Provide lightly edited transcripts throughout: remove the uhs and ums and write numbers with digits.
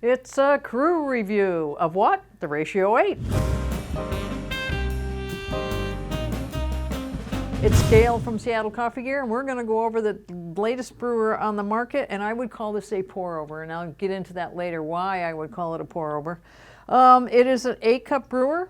It's a crew review of what? The Ratio 8. It's Gail from Seattle Coffee Gear, and we're going to go over the latest brewer on the market, and I would call this a pour-over, and I'll get into that later, why I would call it a pour-over. It is an 8-cup brewer.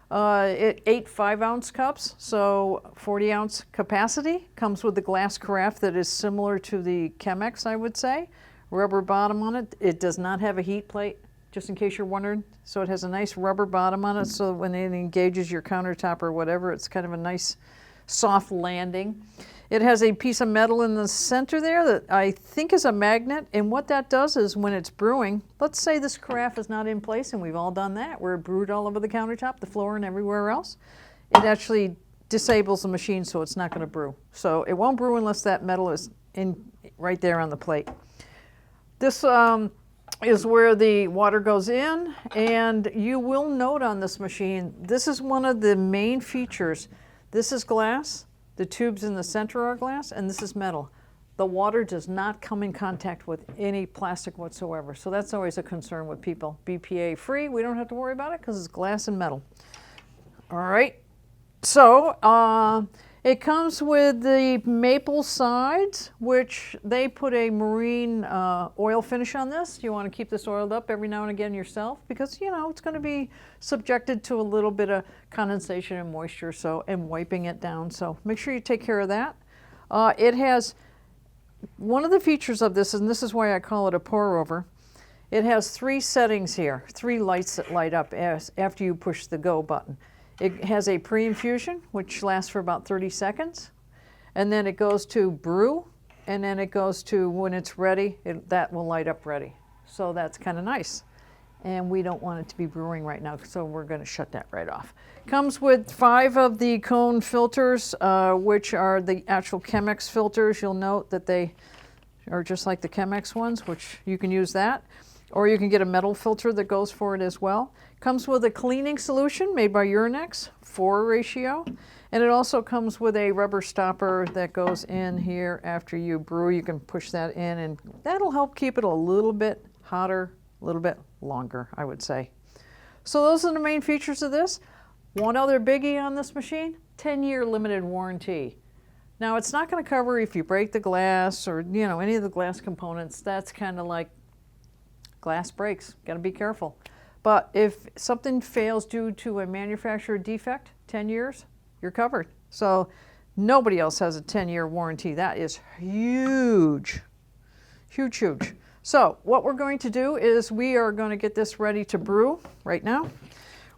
It 8 5-ounce cups, so 40-ounce capacity. Comes with a glass carafe that is similar to the Chemex, I would say. Rubber bottom on it. It does not have a heat plate, just in case you're wondering. So it has a nice rubber bottom on it, so when it engages your countertop or whatever, it's kind of a nice soft landing. It has a piece of metal in the center there that I think is a magnet, and what that does is when it's brewing, let's say this carafe is not in place, and we've all done that, where it brewed all over the countertop, the floor, and everywhere else, it actually disables the machine so it's not going to brew. So it won't brew unless that metal is in right there on the plate. This is where the water goes in, and you will note on this machine, this is one of the main features. This is glass, the tubes in the center are glass, and this is metal. The water does not come in contact with any plastic whatsoever, so that's always a concern with people. BPA free, we don't have to worry about it because it's glass and metal. All right, so it comes with the maple sides, which they put a marine oil finish on this. You want to keep this oiled up every now and again yourself because, you know, it's going to be subjected to a little bit of condensation and moisture, so, and wiping it down. So make sure you take care of that. It has, one of the features of this, and this is why I call it a pour-over, it has 3 settings here, 3 lights that light up after you push the go button. It has a pre-infusion, which lasts for about 30 seconds. And then it goes to brew, and then it goes to when it's ready, that will light up ready. So that's kind of nice. And we don't want it to be brewing right now, so we're going to shut that right off. Comes with 5 of the cone filters, which are the actual Chemex filters. You'll note that they are just like the Chemex ones, which you can use that. Or you can get a metal filter that goes for it as well. Comes with a cleaning solution made by Urinex, 4 ratio. And it also comes with a rubber stopper that goes in here after you brew. You can push that in, and that'll help keep it a little bit hotter, a little bit longer, I would say. So those are the main features of this. One other biggie on this machine, 10-year limited warranty. Now it's not going to cover if you break the glass or, you know, any of the glass components. That's kind of like glass breaks, got to be careful. But if something fails due to a manufacturer defect, 10 years, you're covered. So nobody else has a 10-year warranty. That is huge, huge, huge. So what we're going to do is we are going to get this ready to brew right now.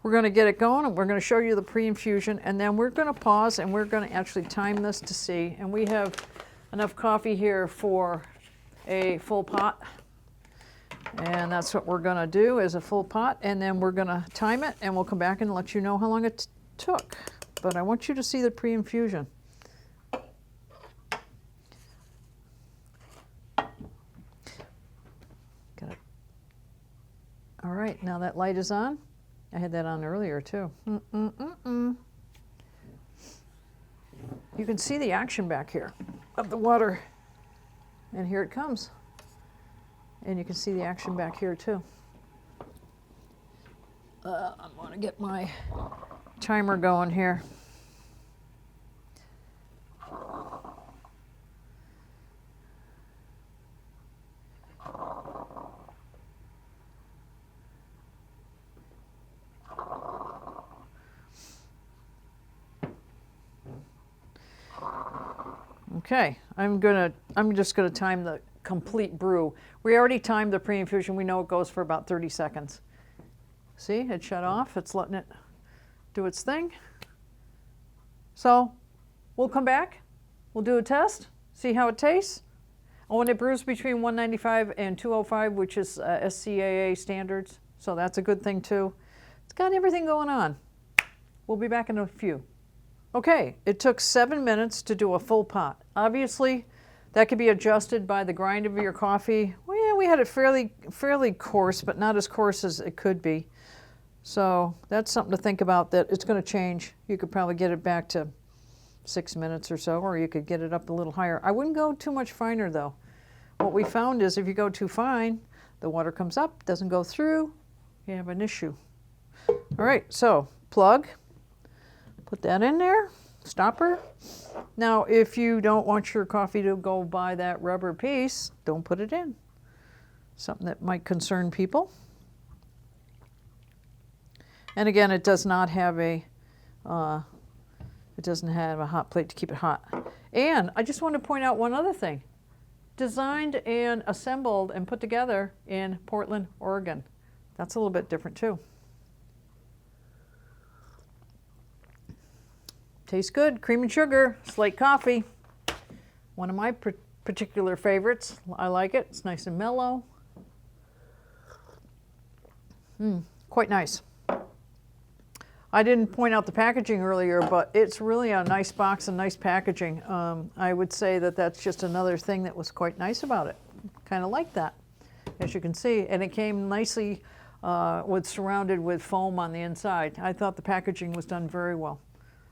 We're going to get it going, and we're going to show you the pre-infusion, and then we're going to pause, and we're going to actually time this to see. And we have enough coffee here for a full pot. And that's what we're going to do, is a full pot, and then we're going to time it, and we'll come back and let you know how long it took. But I want you to see the pre-infusion. Got it. All right, now that light is on. I had that on earlier too. You can see the action back here of the water, and here it comes. And you can see the action back here too. I'm going to get my timer going here. Okay, I'm just gonna time the complete brew. We already timed the pre-infusion. We know it goes for about 30 seconds. See, it shut off. It's letting it do its thing. So we'll come back. We'll do a test, see how it tastes. And when it brews between 195 and 205, which is SCAA standards, so that's a good thing too. It's got everything going on. We'll be back in a few. Okay, it took 7 minutes to do a full pot. Obviously, that could be adjusted by the grind of your coffee. Well, yeah, we had it fairly coarse, but not as coarse as it could be. So that's something to think about, that it's going to change. You could probably get it back to 6 minutes or so, or you could get it up a little higher. I wouldn't go too much finer though. What we found is if you go too fine, The water comes up, doesn't go through, you have an issue. All right, so plug, put that in there, stopper. Now, if you don't want your coffee to go by that rubber piece, don't put it in. Something that might concern people. And again, it does not have a, it doesn't have a hot plate to keep it hot. And I just want to point out one other thing. Designed and assembled and put together in Portland, Oregon. That's a little bit different too. Tastes good, cream and sugar, slate coffee. One of my particular favorites. I like it, it's nice and mellow. Quite nice. I didn't point out the packaging earlier, but it's really a nice box and nice packaging. I would say that that's just another thing that was quite nice about it. Kind of like that, as you can see. And it came nicely surrounded with foam on the inside. I thought the packaging was done very well.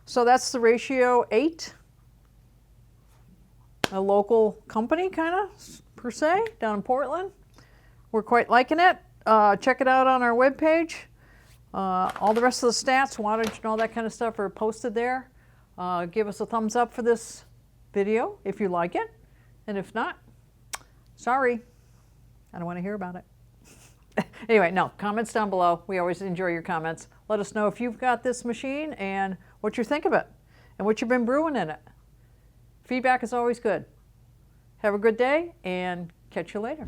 So that's the Ratio 8. A local company, kind of, per se, down in Portland. We're quite liking it. Check it out on our webpage. All the rest of the stats, wattage and all that kind of stuff are posted there. Give us a thumbs up for this video if you like it. And if not, sorry, I don't want to hear about it. Anyway, no, comments down below. We always enjoy your comments. Let us know if you've got this machine and what you think of it and what you've been brewing in it. Feedback is always good. Have a good day and catch you later.